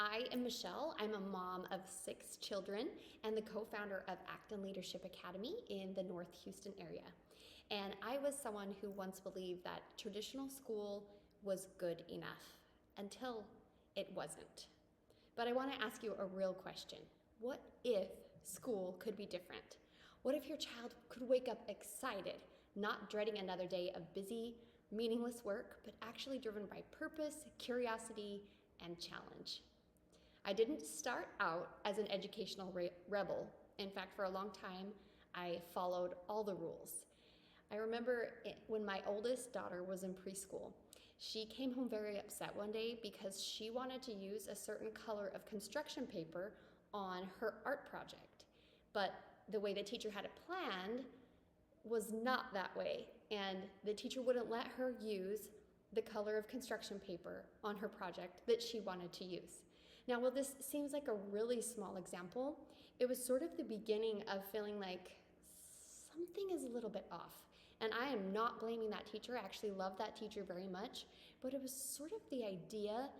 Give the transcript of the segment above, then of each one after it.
I am Michelle. I'm a mom of 6 children and the co-founder of Acton Leadership Academy in the North Houston area. And I was someone who once believed that traditional school was good enough until it wasn't. But I want to ask you a real question. What if school could be different? What if your child could wake up excited, not dreading another day of busy, meaningless work, but actually driven by purpose, curiosity, and challenge? I didn't start out as an educational rebel. In fact, for a long time, I followed all the rules. I remember when my oldest daughter was in preschool, she came home very upset one day because she wanted to use a certain color of construction paper on her art project. But the way the teacher had it planned was not that way, and the teacher wouldn't let her use the color of construction paper on her project that she wanted to use. Now, while this seems like a really small example, it was sort of the beginning of feeling like something is a little bit off. And I am not blaming that teacher. I actually love that teacher very much. But it was sort of the idea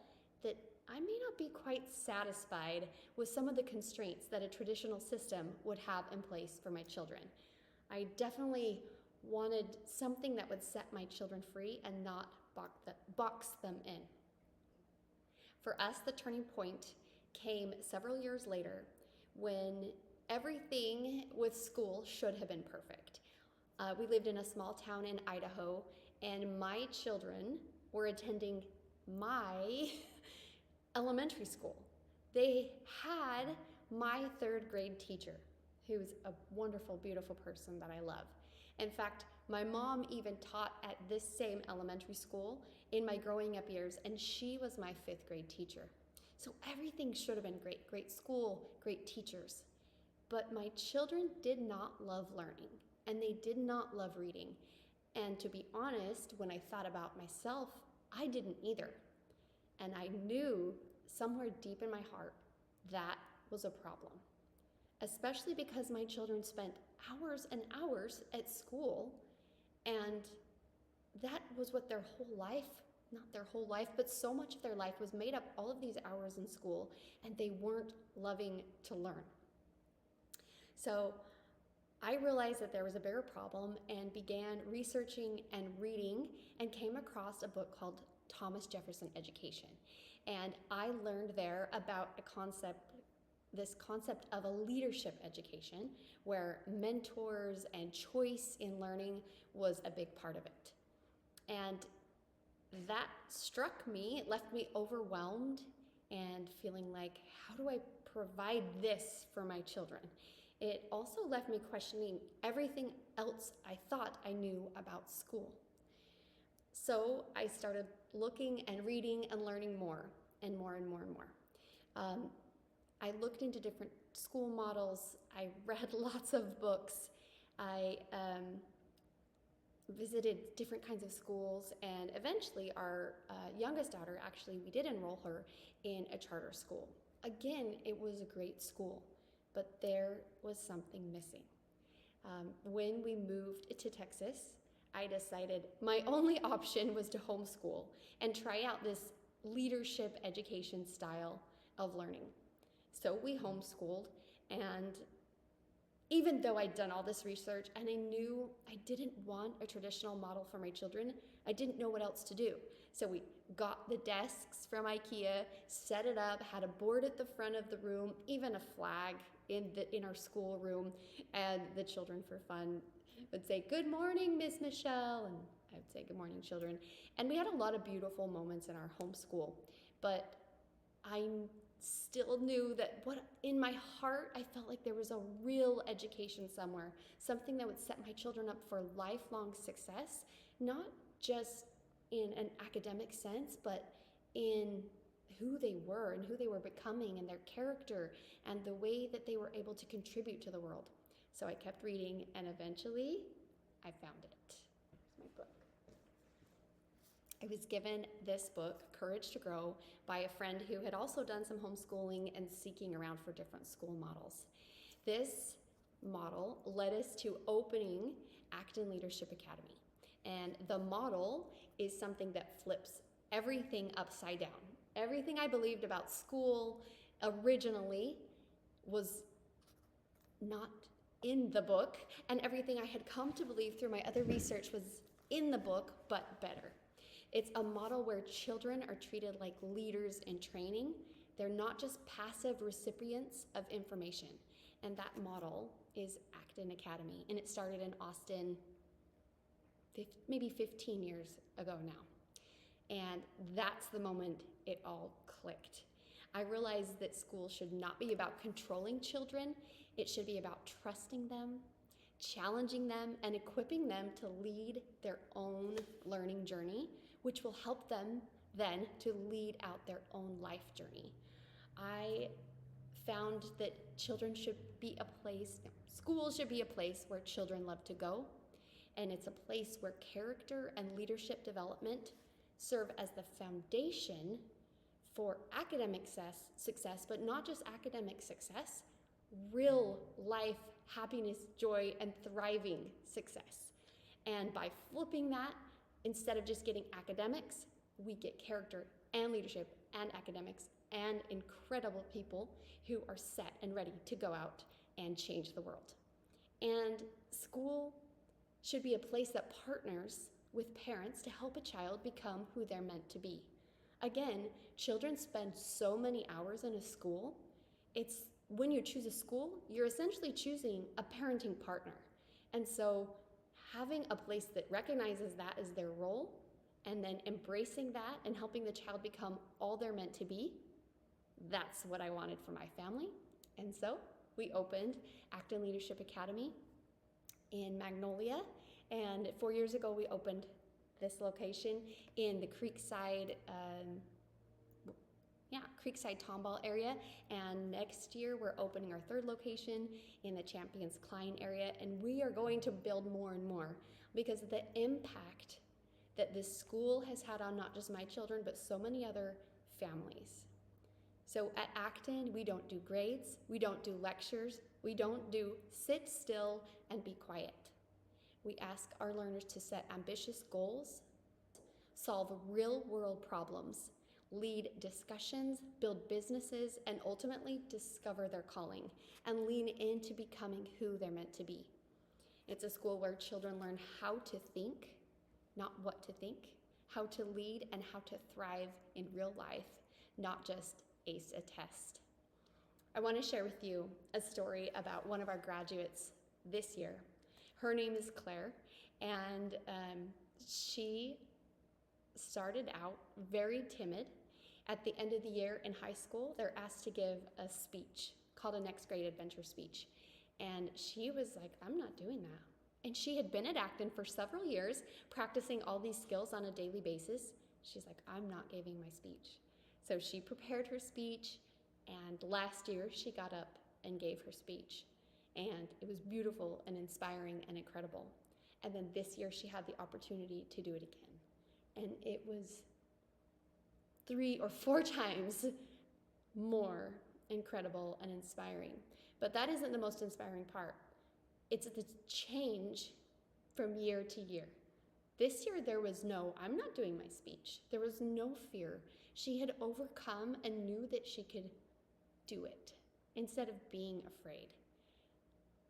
that I may not be quite satisfied with some of the constraints that a traditional system would have in place for my children. I definitely wanted something that would set my children free and not box them in. For us, the turning point came several years later when everything with school should have been perfect. We lived in a small town in Idaho, and my children were attending my elementary school. They had my 3rd grade teacher, who's a wonderful, beautiful person that I love. In fact, my mom even taught at this same elementary school in my growing up years, and she was my 5th grade teacher. So everything should have been great. Great school, great teachers. But my children did not love learning, and they did not love reading. And to be honest, when I thought about myself, I didn't either. And I knew somewhere deep in my heart that was a problem, especially because my children spent hours and hours at school, and that was what their whole life, not their whole life, but so much of their life was made up all of these hours in school, and they weren't loving to learn. So I realized that there was a bigger problem and began researching and reading and came across a book called Thomas Jefferson Education. And I learned there about this concept of a leadership education where mentors and choice in learning was a big part of it. And that struck me, it left me overwhelmed and feeling like, how do I provide this for my children? It also left me questioning everything else I thought I knew about school. So I started looking and reading and learning more and more and more and more. I looked into different school models. I read lots of books. I visited different kinds of schools, and eventually our youngest daughter, actually, we did enroll her in a charter school. Again, it was a great school, but there was something missing. When we moved to Texas, I decided my only option was to homeschool and try out this leadership education style of learning. So we homeschooled, and even though I'd done all this research and I knew I didn't want a traditional model for my children, I didn't know what else to do. So we got the desks from IKEA, set it up, had a board at the front of the room, even a flag in our school room, and the children, for fun, would say, "Good morning, Miss Michelle," and I would say, "Good morning, children." And we had a lot of beautiful moments in our homeschool, but I still knew that in my heart, I felt like there was a real education somewhere, something that would set my children up for lifelong success, not just in an academic sense, but in who they were and who they were becoming and their character and the way that they were able to contribute to the world. So I kept reading, and eventually I found it. Here's my book. I was given this book, Courage to Grow, by a friend who had also done some homeschooling and seeking around for different school models. This model led us to opening Acton Leadership Academy. And the model is something that flips everything upside down. Everything I believed about school originally was not in the book, and everything I had come to believe through my other research was in the book, but better. It's a model where children are treated like leaders in training. They're not just passive recipients of information. And that model is Acton Academy, and it started in Austin maybe 15 years ago now. And that's the moment it all clicked. I realized that school should not be about controlling children. It should be about trusting them, challenging them, and equipping them to lead their own learning journey, which will help them then to lead out their own life journey. I found that school should be a place where children love to go, and it's a place where character and leadership development serve as the foundation for academic success, but not just academic success, real life happiness, joy, and thriving success. And by flipping that, instead of just getting academics, we get character and leadership and academics and incredible people who are set and ready to go out and change the world. And school should be a place that partners with parents to help a child become who they're meant to be. Again, children spend so many hours in a school. When you choose a school, you're essentially choosing a parenting partner. And so having a place that recognizes that as their role and then embracing that and helping the child become all they're meant to be, that's what I wanted for my family. And so we opened Acton Leadership Academy in Magnolia. And 4 years ago, we opened this location in the Creekside Tomball area. And next year, we're opening our third location in the Champions Klein area. And we are going to build more and more because of the impact that this school has had on not just my children, but so many other families. So at Acton, we don't do grades, we don't do lectures, we don't do sit still and be quiet. We ask our learners to set ambitious goals, solve real-world problems, lead discussions, build businesses, and ultimately discover their calling and lean into becoming who they're meant to be. It's a school where children learn how to think, not what to think, how to lead and how to thrive in real life, not just ace a test. I want to share with you a story about one of our graduates this year. Her name is Claire, and she started out very timid. At the end of the year in high school, they're asked to give a speech called a next grade adventure speech. And she was like, I'm not doing that. And she had been at Acton for several years, practicing all these skills on a daily basis. She's like, I'm not giving my speech. So she prepared her speech, and last year she got up and gave her speech. And it was beautiful and inspiring and incredible. And then this year she had the opportunity to do it again. And it was 3 or 4 times more incredible and inspiring. But that isn't the most inspiring part. It's the change from year to year. This year there was I'm not doing my speech. There was no fear. She had overcome and knew that she could do it instead of being afraid.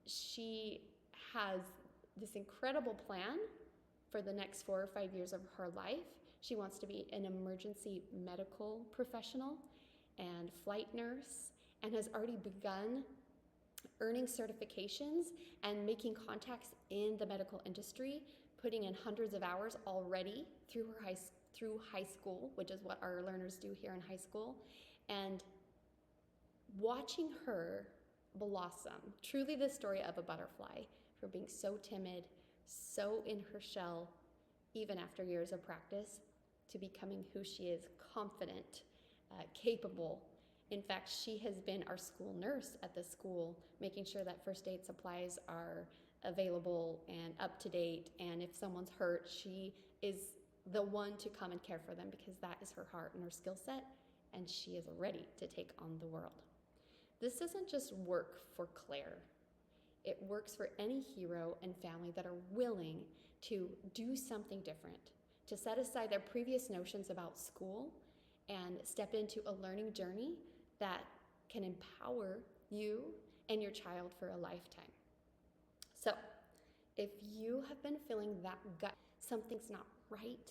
She has this incredible plan for the next 4 or 5 years of her life. She wants to be an emergency medical professional and flight nurse, and has already begun earning certifications and making contacts in the medical industry, putting in hundreds of hours already through high school, which is what our learners do here in high school, and watching her blossom. Truly the story of a butterfly, from being so timid, so in her shell, even after years of practice, to becoming who she is, confident, capable. In fact, she has been our school nurse at the school, making sure that first aid supplies are available and up to date. And if someone's hurt, she is the one to come and care for them, because that is her heart and her skill set, and she is ready to take on the world. This doesn't just work for Claire. It works for any hero and family that are willing to do something different, to set aside their previous notions about school and and step into a learning journey that can empower you and your child for a lifetime. So, if you have been feeling that gut, something's not right,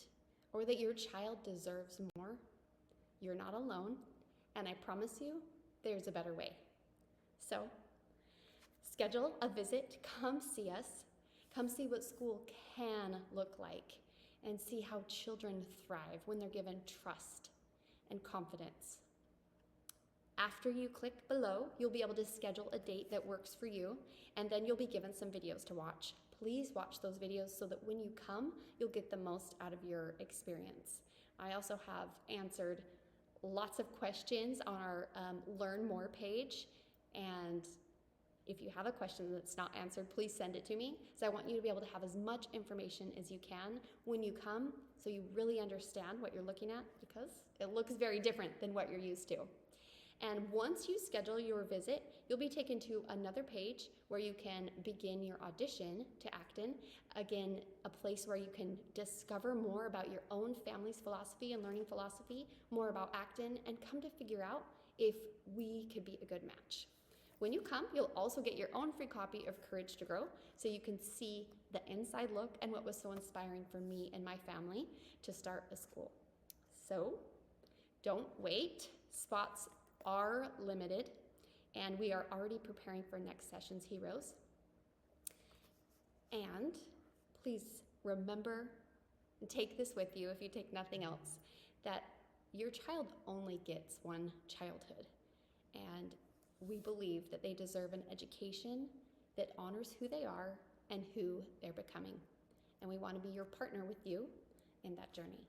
or that your child deserves more, you're not alone, and I promise you, there's a better way. So, schedule a visit, come see us, come see what school can look like, and see how children thrive when they're given trust and confidence. After you click below, you'll be able to schedule a date that works for you, and then you'll be given some videos to watch. Please watch those videos so that when you come, you'll get the most out of your experience. I also have answered lots of questions on our Learn More page, and if you have a question that's not answered, please send it to me. So I want you to be able to have as much information as you can when you come, so you really understand what you're looking at, because it looks very different than what you're used to. And once you schedule your visit, you'll be taken to another page where you can begin your audition to Acton. Again, a place where you can discover more about your own family's philosophy and learning philosophy, more about Acton, and come to figure out if we could be a good match. When you come, you'll also get your own free copy of Courage to Grow, so you can see the inside look and what was so inspiring for me and my family to start a school. So don't wait. Spots are limited, and we are already preparing for next session's heroes. And please remember, and take this with you if you take nothing else, that your child only gets one childhood, and we believe that they deserve an education that honors who they are and who they're becoming. And we want to be your partner with you in that journey.